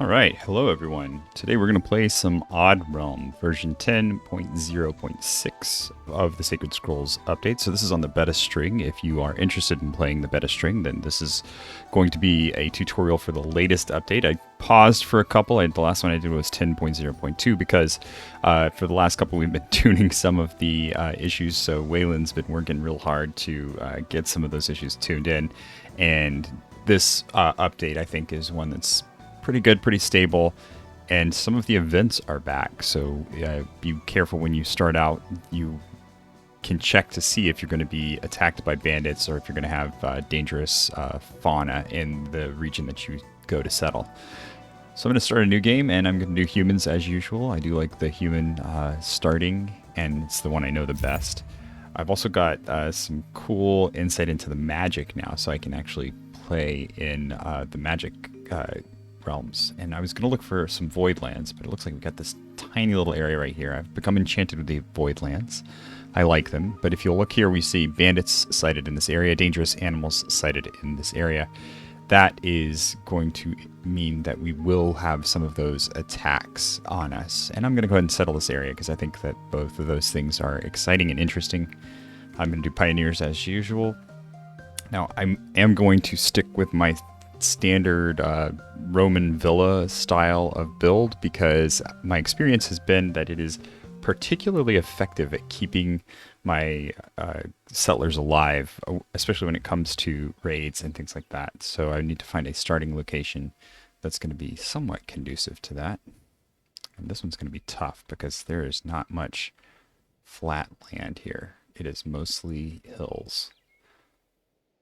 Alright, hello everyone. Today we're going to play some Odd Realm, version 10.0.6 of the Sacred Scrolls update. So this is on the beta string. If you are interested in playing the beta string, then this is going to be a tutorial for the latest update. I paused for a couple. The last one I did was 10.0.2 because for the last couple we've been tuning some of the issues. So Waylon's been working real hard to get some of those issues tuned in. And this update, I think, is one that's pretty good, pretty stable, and some of the events are back. So be careful when you start out. You can check to see if you're going to be attacked by bandits or if you're going to have dangerous fauna in the region that you go to settle. So I'm going to start a new game, and I'm going to do humans as usual. I do like the human starting, and it's the one I know the best. I've also got some cool insight into the magic now, so I can actually play in the magic realms. And I was going to look for some void lands, but it looks like we got this tiny little area right here. I've become enchanted with the void lands. I like them, but if you'll look here, we see bandits sighted in this area, dangerous animals sighted in this area. That is going to mean that we will have some of those attacks on us. And I'm going to go ahead and settle this area because I think that both of those things are exciting and interesting. I'm going to do pioneers as usual. Now, I am going to stick with my standard Roman villa style of build because my experience has been that it is particularly effective at keeping my settlers alive, especially when it comes to raids and things like that. So I need to find a starting location that's going to be somewhat conducive to that. And this one's going to be tough because there is not much flat land here. It is mostly hills.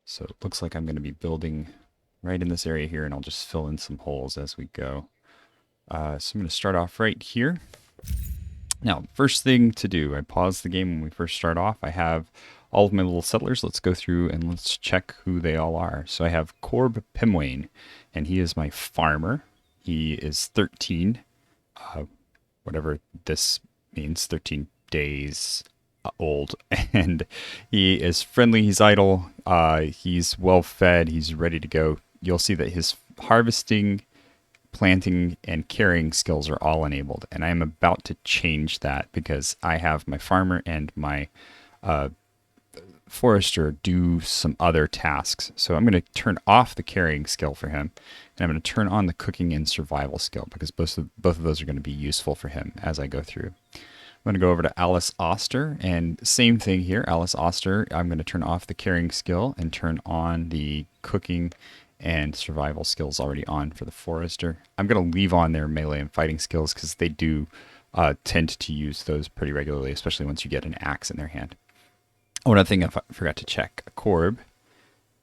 So it looks like I'm going to be building right in this area here, and I'll just fill in some holes as we go. So I'm going to start off right here. Now, first thing to do, I pause the game when we first start off. I have all of my little settlers. Let's go through and let's check who they all are. So I have Corb Pimwain, and he is my farmer. He is 13, whatever this means, 13 days old, and he is friendly, he's idle, he's well fed, he's ready to go. You'll see that his harvesting, planting, and carrying skills are all enabled, and I am about to change that because I have my farmer and my forester do some other tasks. So I'm going to turn off the carrying skill for him, and I'm going to turn on the cooking and survival skill because both of those are going to be useful for him as I go through. I'm going to go over to Alice Oster, and same thing here. Alice Oster, I'm going to turn off the carrying skill and turn on the cooking and survival skills already on for the forester. I'm going to leave on their melee and fighting skills because they do tend to use those pretty regularly, especially once you get an axe in their hand. Oh, another thing I forgot to check. Corb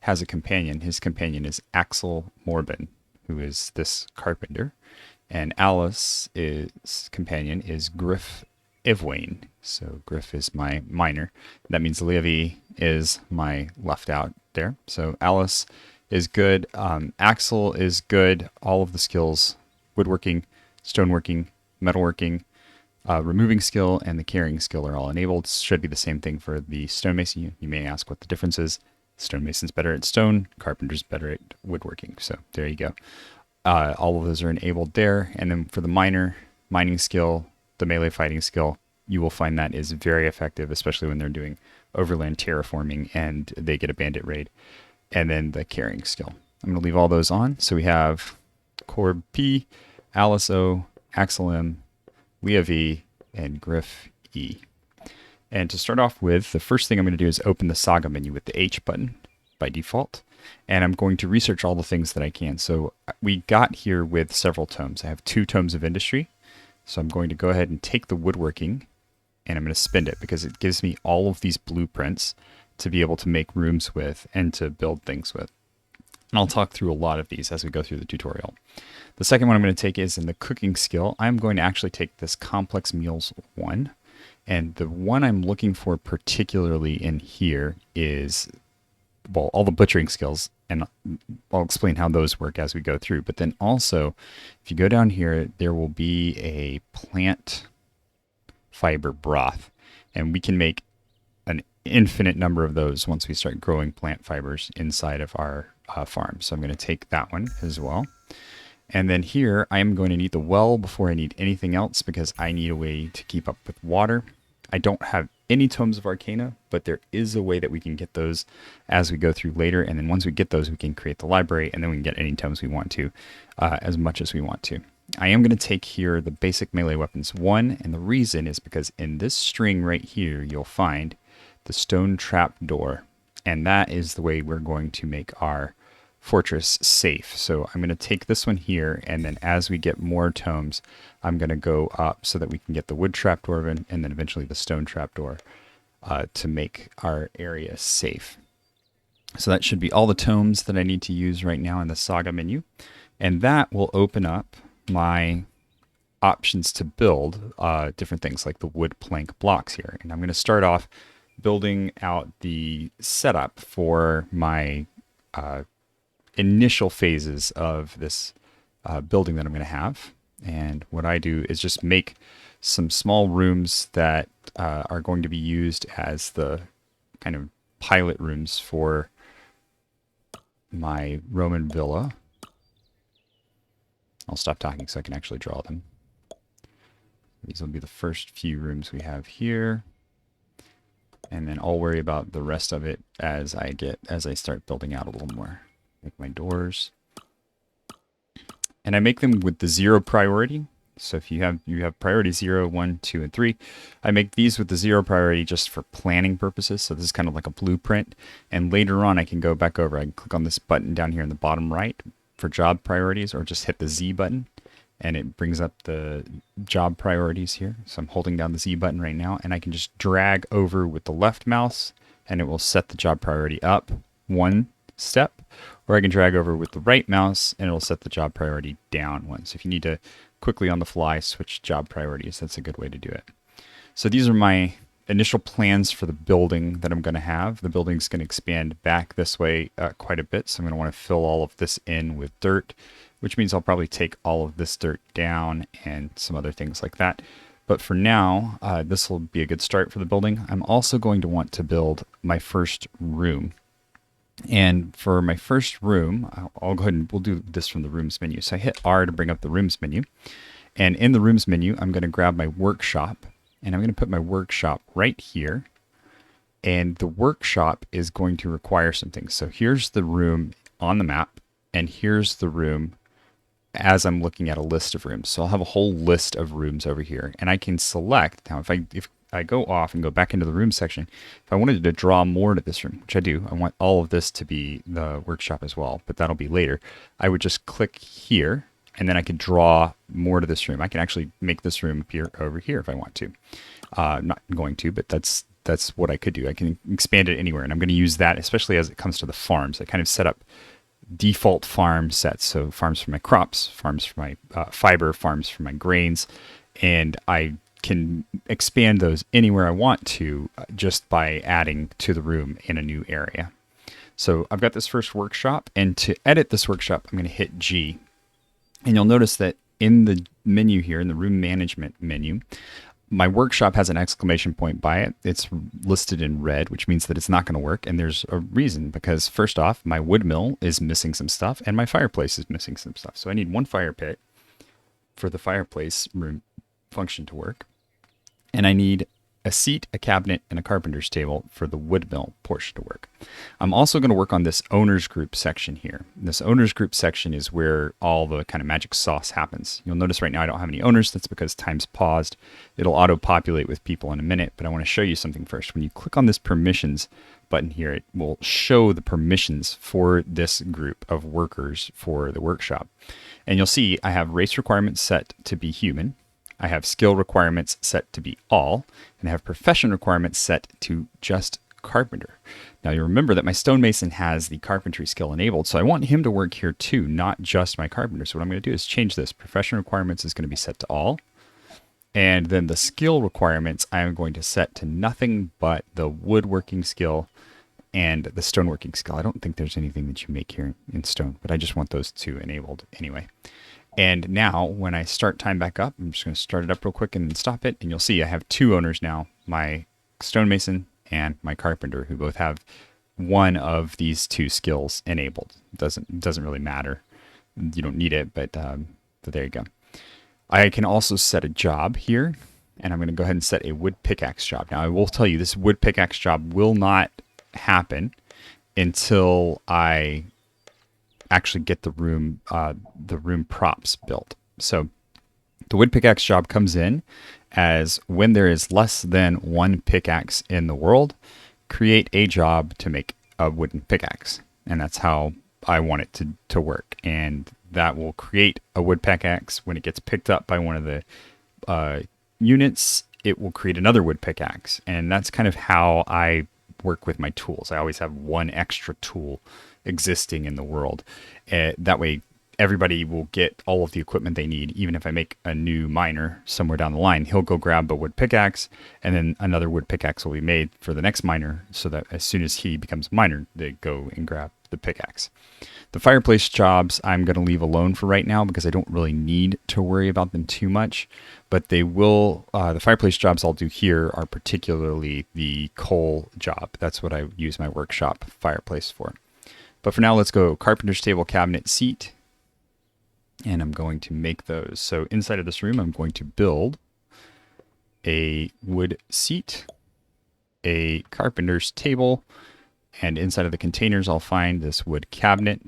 has a companion. His companion is Axel Morbin, who is this carpenter, and Alice's companion is Griff Ivwain. So Griff is my miner. That means Levi is my left out there. So Alice is good. Axel is good. All of the skills, woodworking, stoneworking, metalworking, removing skill, and the carrying skill are all enabled. Should be the same thing for the stonemason. You may ask what the difference is. Stonemason's better at stone, carpenter's better at woodworking. So there you go. All of those are enabled there. And then for the miner, mining skill, the melee fighting skill, you will find that is very effective, especially when they're doing overland terraforming and they get a bandit raid. And then the carrying skill. I'm going to leave all those on. So we have Corb P, Alice O, Axel M, Leah V, and Griff E. And to start off with, the first thing I'm going to do is open the saga menu with the H button by default. And I'm going to research all the things that I can. So we got here with several tomes. I have 2 tomes of industry. So I'm going to go ahead and take the woodworking, and I'm going to spend it because it gives me all of these blueprints to be able to make rooms with and to build things with. And I'll talk through a lot of these as we go through the tutorial. The second one I'm going to take is in the cooking skill. I'm going to actually take this complex meals 1. And the one I'm looking for particularly in here is, well, all the butchering skills. And I'll explain how those work as we go through. But then also, if you go down here, there will be a plant fiber broth. And we can make an infinite number of those once we start growing plant fibers inside of our farm. So I'm going to take that one as well. And then here, I am going to need the well before I need anything else because I need a way to keep up with water. I don't have any tomes of Arcana, but there is a way that we can get those as we go through later. And then once we get those, we can create the library, and then we can get any tomes we want to, as much as we want to. I am going to take here the basic melee weapons 1, and the reason is because in this string right here, you'll find the stone trap door. And that is the way we're going to make our fortress safe. So I'm going to take this one here, and then as we get more tomes, I'm going to go up so that we can get the wood trapdoor and then eventually the stone trapdoor to make our area safe. So that should be all the tomes that I need to use right now in the saga menu. And that will open up my options to build different things like the wood plank blocks here. And I'm going to start off building out the setup for my initial phases of this building that I'm going to have. And what I do is just make some small rooms that are going to be used as the kind of pilot rooms for my Roman villa. I'll stop talking so I can actually draw them. These will be the first few rooms we have here. And then I'll worry about the rest of it as I start building out a little more. Make my doors. And I make them with the 0 priority. So if you have priority 0, 1, 2, and 3. I make these with the 0 priority just for planning purposes. So this is kind of like a blueprint. And later on I can go back over. I can click on this button down here in the bottom right for job priorities, or just hit the Z button and it brings up the job priorities here. So I'm holding down the Z button right now, and I can just drag over with the left mouse and it will set the job priority up one step, or I can drag over with the right mouse and it'll set the job priority down one. So if you need to quickly on the fly switch job priorities, that's a good way to do it. So these are my initial plans for the building that I'm going to have. The building's going to expand back this way quite a bit, so I'm going to want to fill all of this in with dirt, which means I'll probably take all of this dirt down and some other things like that. But for now, this will be a good start for the building. I'm also going to want to build my first room. And for my first room, I'll go ahead and we'll do this from the rooms menu. So I hit R to bring up the rooms menu. And in the rooms menu, I'm going to grab my workshop, and I'm going to put my workshop right here. And the workshop is going to require some things. So here's the room on the map, and here's the room as I'm looking at a list of rooms. So I'll have a whole list of rooms over here, and I can select. Now, if I go off and go back into the room section, if I wanted to draw more to this room, which I do, I want all of this to be the workshop as well, but that'll be later. I would just click here, and then I could draw more to this room. I can actually make this room appear over here if I want to. I'm not going to, but that's what I could do. I can expand it anywhere, and I'm going to use that, especially as it comes to the farms. I kind of set up default farm sets, so farms for my crops, farms for my fiber, farms for my grains, and I can expand those anywhere I want to just by adding to the room in a new area. So I've got this first workshop, and to edit this workshop, I'm going to hit G. And you'll notice that in the menu here, in the room management menu, my workshop has an exclamation point by it. It's listed in red, which means that it's not going to work. And there's a reason, because first off, my wood mill is missing some stuff and my fireplace is missing some stuff. So I need one fire pit for the fireplace room function to work. And I need a seat, a cabinet, and a carpenter's table for the wood mill portion to work. I'm also going to work on this owners group section here. This owners group section is where all the kind of magic sauce happens. You'll notice right now I don't have any owners. That's because time's paused. It'll auto-populate with people in a minute, but I want to show you something first. When you click on this permissions button here, it will show the permissions for this group of workers for the workshop. And you'll see I have race requirements set to be human. I have skill requirements set to be all, and I have profession requirements set to just carpenter. Now you remember that my stonemason has the carpentry skill enabled, so I want him to work here too, not just my carpenter. So what I'm going to do is change this. Profession requirements is going to be set to all, and then the skill requirements I am going to set to nothing but the woodworking skill and the stoneworking skill. I don't think there's anything that you make here in stone, but I just want those two enabled anyway. And now when I start time back up, I'm just going to start it up real quick and stop it. And you'll see I have two owners now, my stonemason and my carpenter, who both have one of these two skills enabled. It doesn't really matter You don't need it, but there you go. I can also set a job here, and I'm going to go ahead and set a wood pickaxe job. Now, I will tell you, this wood pickaxe job will not happen until I actually get the room props built. So the wood pickaxe job comes in as when there is less than one pickaxe in the world, create a job to make a wooden pickaxe. And that's how I want it to work. And that will create a wood pickaxe. When it gets picked up by one of the units, it will create another wood pickaxe. And that's kind of how I work with my tools. I always have one extra tool existing in the world. That way, everybody will get all of the equipment they need. Even if I make a new miner somewhere down the line, he'll go grab a wood pickaxe, and then another wood pickaxe will be made for the next miner, so that as soon as he becomes a miner, they go and grab the pickaxe. The fireplace jobs I'm going to leave alone for right now because I don't really need to worry about them too much. But they will, the fireplace jobs I'll do here are particularly the coal job. That's what I use my workshop fireplace for. But for now, let's go carpenter's table, cabinet, seat. And I'm going to make those. So inside of this room, I'm going to build a wood seat, a carpenter's table, and inside of the containers, I'll find this wood cabinet.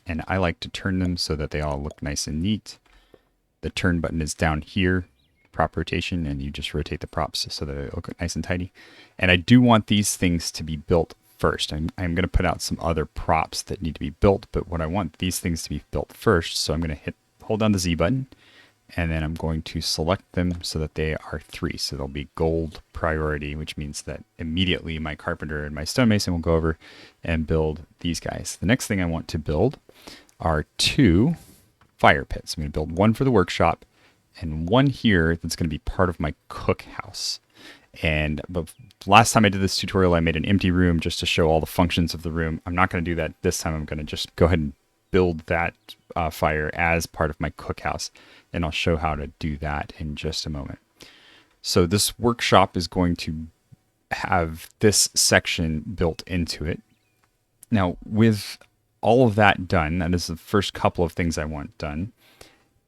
And I like to turn them so that they all look nice and neat. The turn button is down here, prop rotation, and you just rotate the props so that they look nice and tidy. And I do want these things to be built first. I'm going to put out some other props that need to be built, but what I want these things to be built first. So I'm going to hold down the Z button, and then I'm going to select them so that they are 3. So they'll be gold priority, which means that immediately my carpenter and my stonemason will go over and build these guys. The next thing I want to build are 2 fire pits. I'm going to build one for the workshop and one here that's going to be part of my cookhouse. But last time I did this tutorial, I made an empty room just to show all the functions of the room. I'm not going to do that this time. I'm going to just go ahead and build that fire as part of my cookhouse, and I'll show how to do that in just a moment. So this workshop is going to have this section built into it. Now, with all of that done, that is the first couple of things I want done.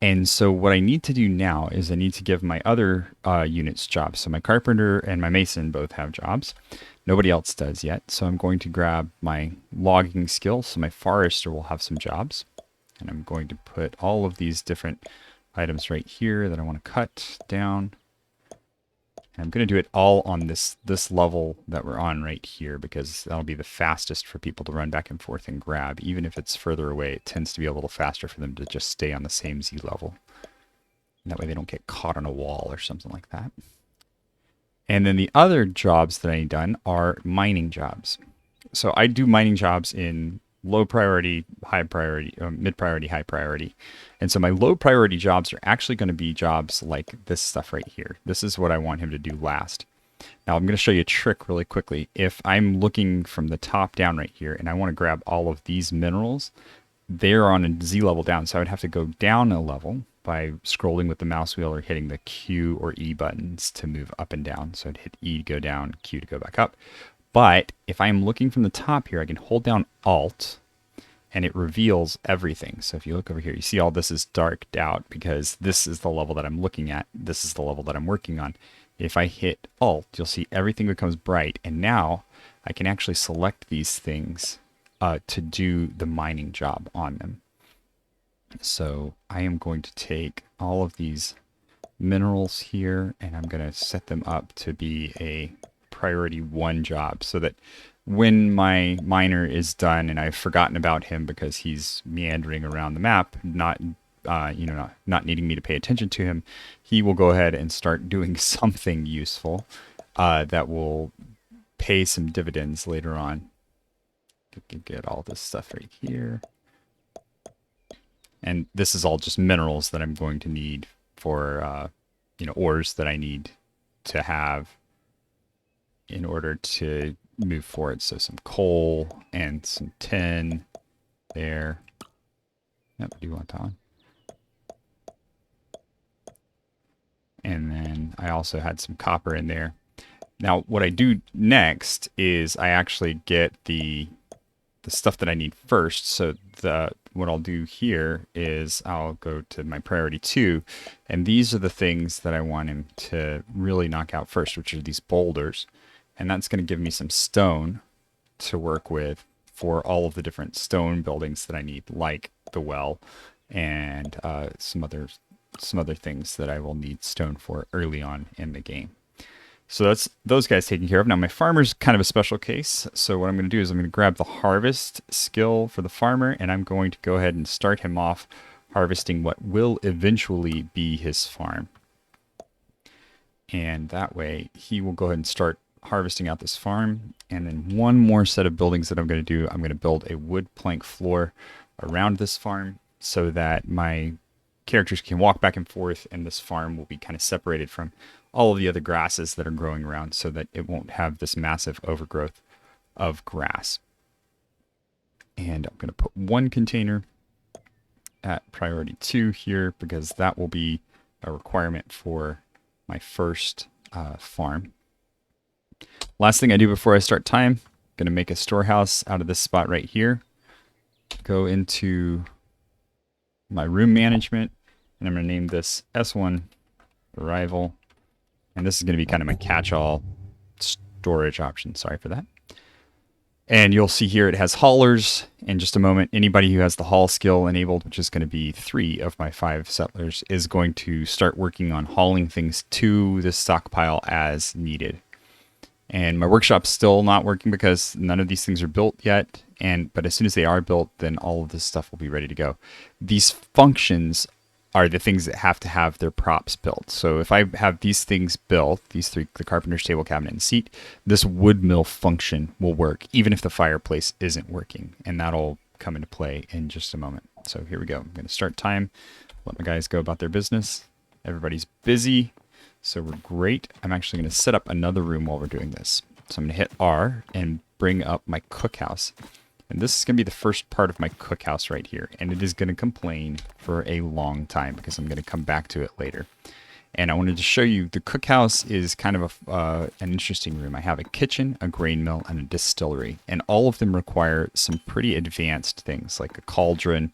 And so what I need to do now is I need to give my other units jobs. So my carpenter and my mason both have jobs. Nobody else does yet. So I'm going to grab my logging skill. So my forester will have some jobs. And I'm going to put all of these different items right here that I want to cut down. And I'm going to do it all on this level that we're on right here, because that'll be the fastest for people to run back and forth and grab. Even if it's further away, it tends to be a little faster for them to just stay on the same Z level. And that way they don't get caught on a wall or something like that. And then the other jobs that I need done are mining jobs. So I do mining jobs in low priority, high priority, mid priority, high priority. And so my low priority jobs are actually going to be jobs like this stuff right here. This is what I want him to do last. Now I'm going to show you a trick really quickly. If I'm looking from the top down right here and I want to grab all of these minerals, they're on a Z level down. So I would have to go down a level by scrolling with the mouse wheel or hitting the Q or E buttons to move up and down. So I'd hit E to go down, Q to go back up. But if I'm looking from the top here, I can hold down Alt and it reveals everything. So if you look over here, you see all this is darked out because this is the level that I'm looking at. This is the level that I'm working on. If I hit Alt, you'll see everything becomes bright. And now I can actually select these things to do the mining job on them. So I am going to take all of these minerals here and I'm going to set them up to be a priority 1 job, so that when my miner is done and I've forgotten about him because he's meandering around the map, not needing me to pay attention to him, he will go ahead and start doing something useful that will pay some dividends later on. You can get all this stuff right here. And this is all just minerals that I'm going to need for, ores that I need to have in order to move forward. So some coal and some tin there. Yep, I do want that one. And then I also had some copper in there. Now, what I do next is I actually get the stuff that I need first. So what I'll do here is I'll go to my priority 2, and these are the things that I want him to really knock out first, which are these boulders. And that's going to give me some stone to work with for all of the different stone buildings that I need, like the well and some other things that I will need stone for early on in the game. So that's those guys taken care of. Now my farmer's kind of a special case. So what I'm going to do is I'm going to grab the harvest skill for the farmer, and I'm going to go ahead and start him off harvesting what will eventually be his farm. And that way he will go ahead and start harvesting out this farm. And then one more set of buildings that I'm going to do, I'm going to build a wood plank floor around this farm so that my characters can walk back and forth, and this farm will be kind of separated from all of the other grasses that are growing around so that it won't have this massive overgrowth of grass. And I'm going to put one container at priority 2 here because that will be a requirement for my first farm. Last thing I do before I start time, I'm going to make a storehouse out of this spot right here. Go into my room management, and I'm going to name this S1 Arrival. And this is going to be kind of my catch-all storage option. Sorry for that. And you'll see here it has haulers. In just a moment, anybody who has the haul skill enabled, which is going to be 3 of my 5 settlers, is going to start working on hauling things to the stockpile as needed. And my workshop's still not working because none of these things are built yet. But as soon as they are built, then all of this stuff will be ready to go. These functions are the things that have to have their props built. So if I have these things built, these 3, the carpenter's table, cabinet, and seat, this wood mill function will work, even if the fireplace isn't working. And that'll come into play in just a moment. So here we go. I'm going to start time, let my guys go about their business. Everybody's busy, so we're great. I'm actually going to set up another room while we're doing this. So I'm going to hit R and bring up my cookhouse. And this is going to be the first part of my cookhouse right here. And it is going to complain for a long time because I'm going to come back to it later. And I wanted to show you the cookhouse is kind of an interesting room. I have a kitchen, a grain mill, and a distillery. And all of them require some pretty advanced things like a cauldron,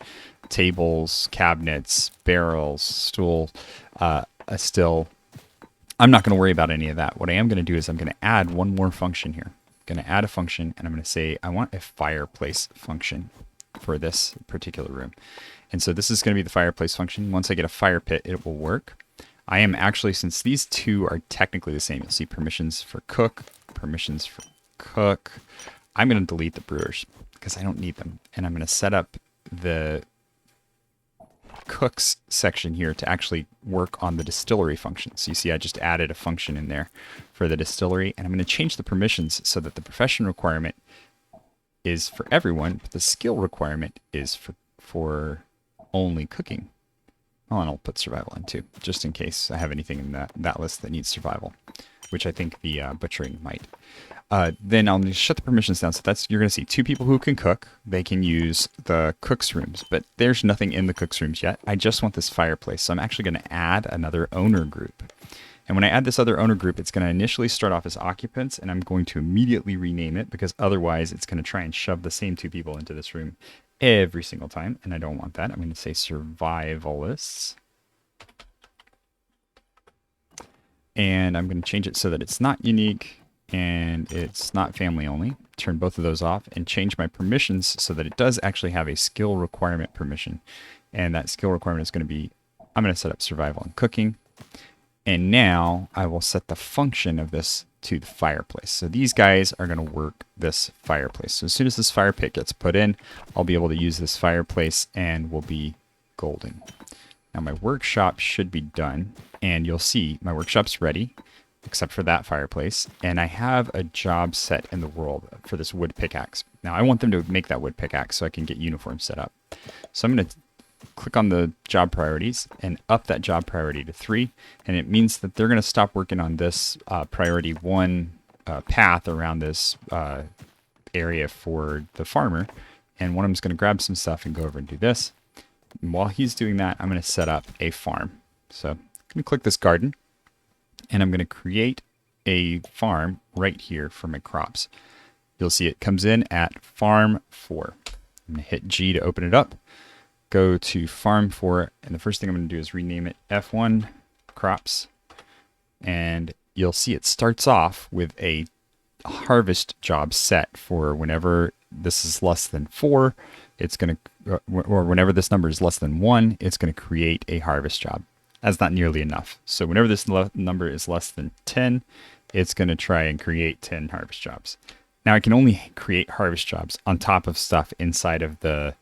tables, cabinets, barrels, stool, a still. I'm not going to worry about any of that. What I am going to do is I'm going to add one more function here. Going to add a function, and I'm going to say I want a fireplace function for this particular room. And so this is going to be the fireplace function. Once I get a fire pit, it will work. I am actually, since these two are technically the same, you'll see permissions for cook, permissions for cook. I'm going to delete the brewers because I don't need them. And I'm going to set up the cooks section here to actually work on the distillery function. So you see I just added a function in there for the distillery, and I'm going to change the permissions so that the profession requirement is for everyone, but the skill requirement is for only cooking. Oh, and I'll put survival in too, just in case I have anything in that list that needs survival, which I think the butchering might. Then I'll just shut the permissions down. So you're going to see 2 people who can cook. They can use the cook's rooms, but there's nothing in the cook's rooms yet. I just want this fireplace. So I'm actually going to add another owner group. And when I add this other owner group, it's going to initially start off as occupants, and I'm going to immediately rename it because otherwise it's going to try and shove the same 2 people into this room every single time. And I don't want that. I'm going to say survivalists. And I'm going to change it so that it's not unique and it's not family only. Turn both of those off and change my permissions so that it does actually have a skill requirement permission. And that skill requirement is going to be, I'm going to set up survival and cooking. And now I will set the function of this to the fireplace. So these guys are going to work this fireplace. So as soon as this fire pit gets put in, I'll be able to use this fireplace and we'll be golden. Now my workshop should be done, and you'll see my workshop's ready, except for that fireplace. And I have a job set in the world for this wood pickaxe. Now I want them to make that wood pickaxe so I can get uniforms set up. So I'm going to click on the job priorities and up that job priority to 3. And it means that they're going to stop working on this priority 1 path around this area for the farmer. And one of them's going to grab some stuff and go over and do this. And while he's doing that, I'm going to set up a farm. So I'm going to click this garden, and I'm going to create a farm right here for my crops. You'll see it comes in at farm 4. I'm going to hit G to open it up. go to farm for it, and the first thing I'm going to do is rename it F1 crops, and you'll see it starts off with a harvest job set for whenever this is less than 4, it's going to, or whenever this number is less than 1, it's going to create a harvest job. That's not nearly enough. So whenever this number is less than 10, it's going to try and create 10 harvest jobs. Now I can only create harvest jobs on top of stuff inside of the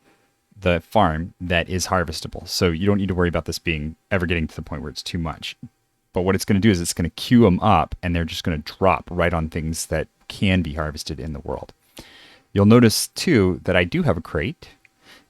farm that is harvestable. So you don't need to worry about this being ever getting to the point where it's too much. But what it's going to do is it's going to queue them up, and they're just going to drop right on things that can be harvested in the world. You'll notice too that I do have a crate,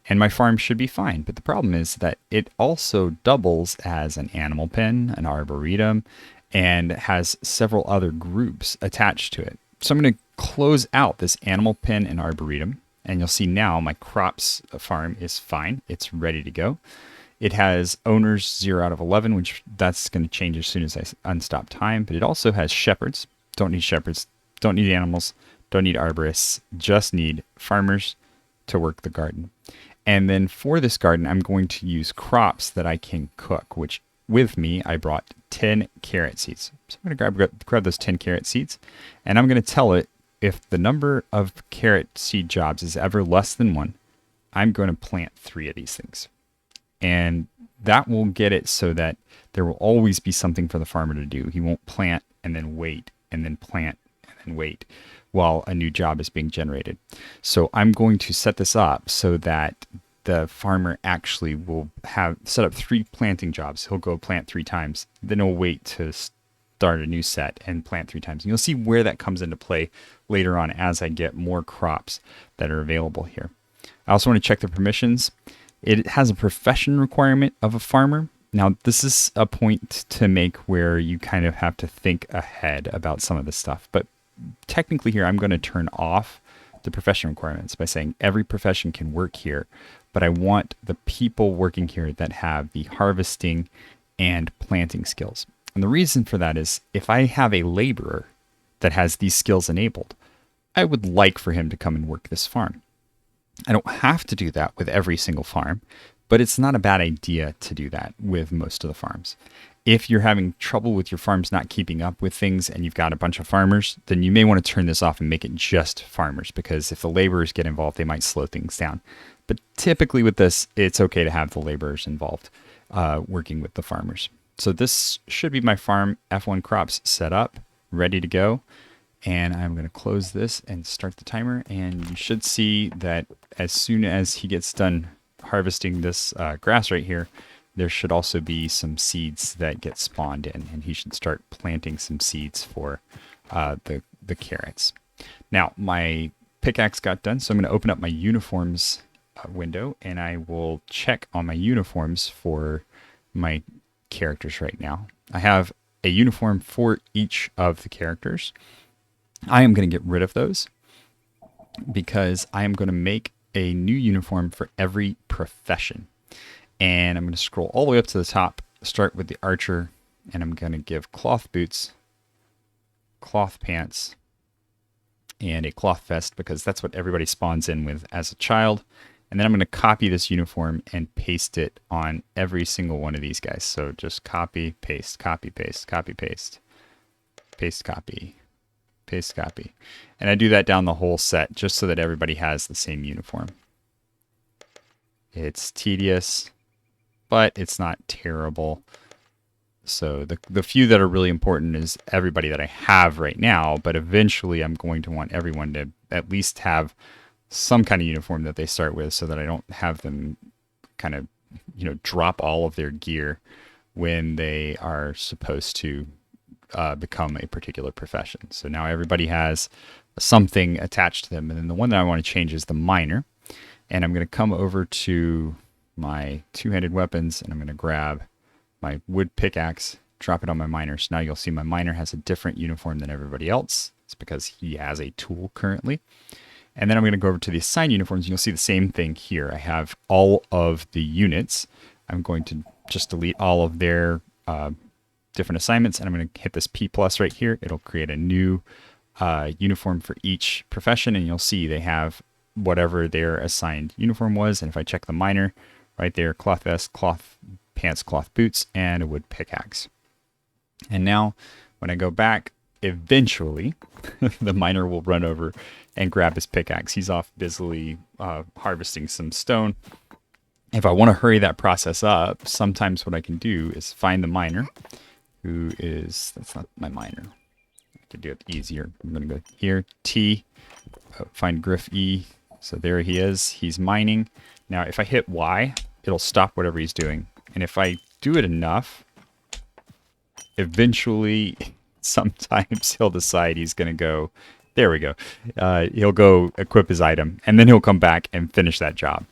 and my farm should be fine. But the problem is that it also doubles as an animal pen, an arboretum, and has several other groups attached to it. So I'm going to close out this animal pen and arboretum, and you'll see now my crops farm is fine. It's ready to go. It has owners 0 out of 11, which that's going to change as soon as I unstop time. But it also has shepherds. Don't need shepherds. Don't need animals. Don't need arborists. Just need farmers to work the garden. And then for this garden, I'm going to use crops that I can cook, which with me, I brought 10 carrot seeds. So I'm going to grab those 10 carrot seeds, and I'm going to tell it if the number of carrot seed jobs is ever less than 1, I'm going to plant 3 of these things. And that will get it so that there will always be something for the farmer to do. He won't plant and then wait and then plant and then wait while a new job is being generated. So I'm going to set this up so that the farmer actually will have set up 3 planting jobs. He'll go plant 3 times. Then he'll wait to start a new set and plant 3 times. And you'll see where that comes into play later on as I get more crops that are available here. I also want to check the permissions. It has a profession requirement of a farmer. Now, this is a point to make where you kind of have to think ahead about some of this stuff. But technically here, I'm going to turn off the profession requirements by saying every profession can work here. But I want the people working here that have the harvesting and planting skills. And the reason for that is if I have a laborer that has these skills enabled, I would like for him to come and work this farm. I don't have to do that with every single farm, but it's not a bad idea to do that with most of the farms. If you're having trouble with your farms not keeping up with things and you've got a bunch of farmers, then you may want to turn this off and make it just farmers, because if the laborers get involved, they might slow things down. But typically with this, it's okay to have the laborers involved working with the farmers. So this should be my farm F1 crops set up, ready to go. And I'm going to close this and start the timer. And you should see that as soon as he gets done harvesting this grass right here, there should also be some seeds that get spawned in. And he should start planting some seeds for the carrots. Now, my pickaxe got done, so I'm going to open up my uniforms window. And I will check on my uniforms for my characters right now. I have a uniform for each of the characters. I am going to get rid of those because I am going to make a new uniform for every profession. And I'm going to scroll all the way up to the top, start with the archer, and I'm going to give cloth boots, cloth pants, and a cloth vest because that's what everybody spawns in with as a child. And then I'm going to copy this uniform and paste it on every single one of these guys. So just copy, paste, copy, paste, copy, paste, paste, copy. Paste, copy. And I do that down the whole set just so that everybody has the same uniform. It's tedious, but it's not terrible. So the few that are really important is everybody that I have right now, but eventually I'm going to want everyone to at least have some kind of uniform that they start with so that I don't have them kind of, drop all of their gear when they are supposed to become a particular profession. So now everybody has something attached to them. And then the one that I want to change is the miner. And I'm going to come over to my 2-handed weapons and I'm going to grab my wood pickaxe, drop it on my miner. So now you'll see my miner has a different uniform than everybody else. It's because he has a tool currently. And then I'm going to go over to the assigned uniforms. And you'll see the same thing here. I have all of the units. I'm going to just delete all of their different assignments, and I'm going to hit this P+ right here. It'll create a new uniform for each profession, and you'll see they have whatever their assigned uniform was. And if I check the miner right there, cloth vest, cloth pants, cloth boots, and a wood pickaxe. And now when I go back, eventually the miner will run over and grab his pickaxe. He's off busily harvesting some stone. If I want to hurry that process up, sometimes what I can do is find the miner, who is, that's not my miner. I can do it easier. I'm going to go here, T, find Griff E. So there he is. He's mining. Now, if I hit Y, it'll stop whatever he's doing. And if I do it enough, eventually, sometimes he'll decide he's going to go, there we go. He'll go equip his item, and then he'll come back and finish that job.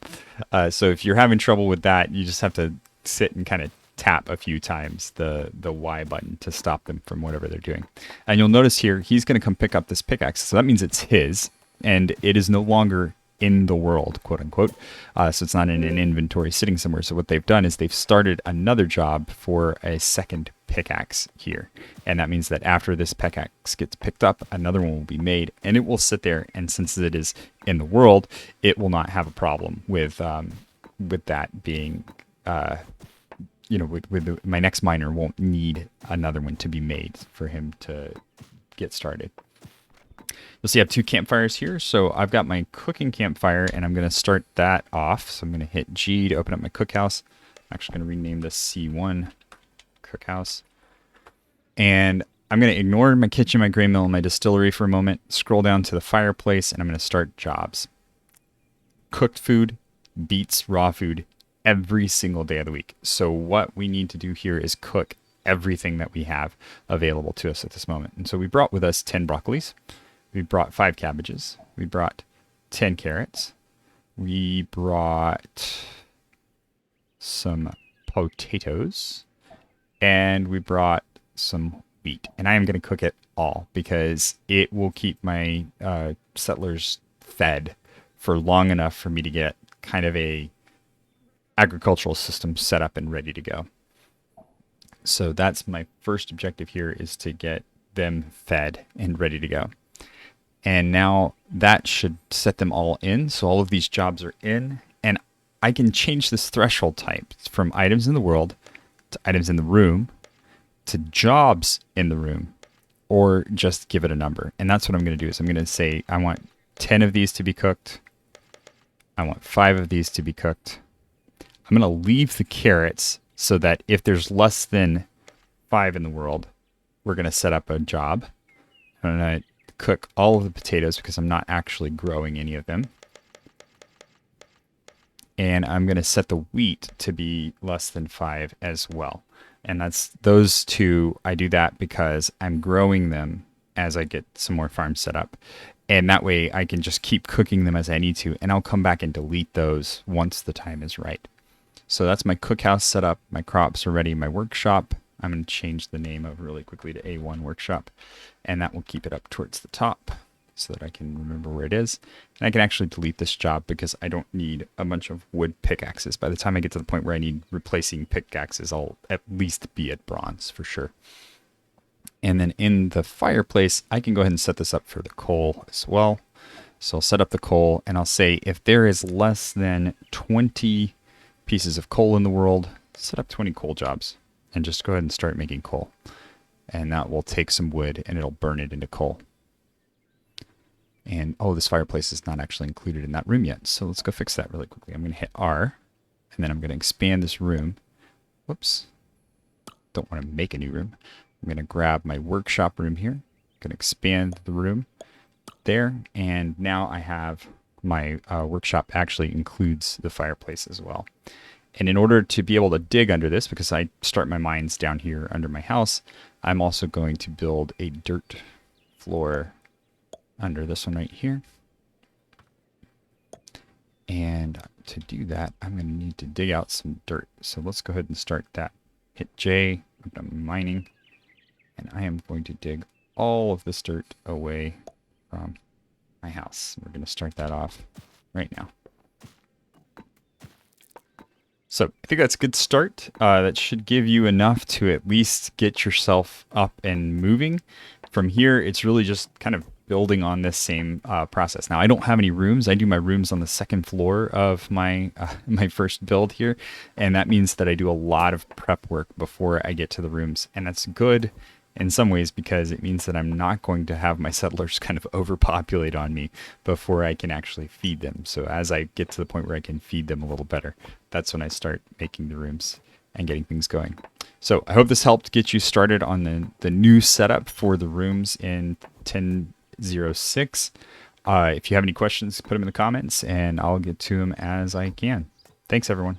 So if you're having trouble with that, you just have to sit and kind of tap a few times the Y button to stop them from whatever they're doing. And you'll notice here, he's going to come pick up this pickaxe. So that means it's his, and it is no longer in the world, quote unquote. So it's not in an inventory sitting somewhere. So what they've done is they've started another job for a second pickaxe here. And that means that after this pickaxe gets picked up, another one will be made, and it will sit there. And since it is in the world, it will not have a problem with that being, my next miner won't need another one to be made for him to get started. You'll see I have 2 campfires here. So I've got my cooking campfire, and I'm going to start that off. So I'm going to hit G to open up my cookhouse. I'm actually going to rename this C1 cookhouse. And I'm going to ignore my kitchen, my grain mill, and my distillery for a moment. Scroll down to the fireplace, and I'm going to start jobs. Cooked food beats raw food every single day of the week. So what we need to do here is cook everything that we have available to us at this moment. And so we brought with us 10 broccolis. We brought 5 cabbages. We brought 10 carrots. We brought some potatoes. And we brought some wheat. And I am going to cook it all because it will keep my settlers fed for long enough for me to get kind of a agricultural system set up and ready to go. So that's my first objective here, is to get them fed and ready to go. And now that should set them all in. So all of these jobs are in, and I can change this threshold type from items in the world to items in the room to jobs in the room, or just give it a number. And that's what I'm going to do. Is I'm going to say I want 10 of these to be cooked. I want 5 of these to be cooked. I'm going to leave the carrots so that if there's less than 5 in the world, we're going to set up a job. I'm going to cook all of the potatoes because I'm not actually growing any of them. And I'm going to set the wheat to be less than 5 as well. And that's those 2. I do that because I'm growing them as I get some more farms set up. And that way I can just keep cooking them as I need to. And I'll come back and delete those once the time is right. So that's my cookhouse set up. My crops are ready. My workshop, I'm going to change the name of really quickly to A1 workshop. And that will keep it up towards the top so that I can remember where it is. And I can actually delete this job because I don't need a bunch of wood pickaxes. By the time I get to the point where I need replacing pickaxes, I'll at least be at bronze for sure. And then in the fireplace, I can go ahead and set this up for the coal as well. So I'll set up the coal, and I'll say if there is less than 20 pieces of coal in the world, set up 20 coal jobs and just go ahead and start making coal. And that will take some wood and it'll burn it into coal. And oh, this fireplace is not actually included in that room yet. So let's go fix that really quickly. I'm going to hit R, and then I'm going to expand this room. Whoops. Don't want to make a new room. I'm going to grab my workshop room here. I'm going to expand the room there. And now I have my workshop actually includes the fireplace as well. And in order to be able to dig under this, because I start my mines down here under my house, I'm also going to build a dirt floor under this one right here. And to do that, I'm going to need to dig out some dirt. So let's go ahead and start that. Hit J, I'm mining, and I am going to dig all of this dirt away from my house. We're going to start that off right now. So I think that's a good start. That should give you enough to at least get yourself up and moving. From here, it's really just kind of building on this same process. Now, I don't have any rooms. I do my rooms on the second floor of my my first build here, and that means that I do a lot of prep work before I get to the rooms, and that's good in some ways because it means that I'm not going to have my settlers kind of overpopulate on me before I can actually feed them. So as I get to the point where I can feed them a little better, that's when I start making the rooms and getting things going. So I hope this helped get you started on the new setup for the rooms in 10.06. If you have any questions, put them in the comments and I'll get to them as I can. Thanks, everyone.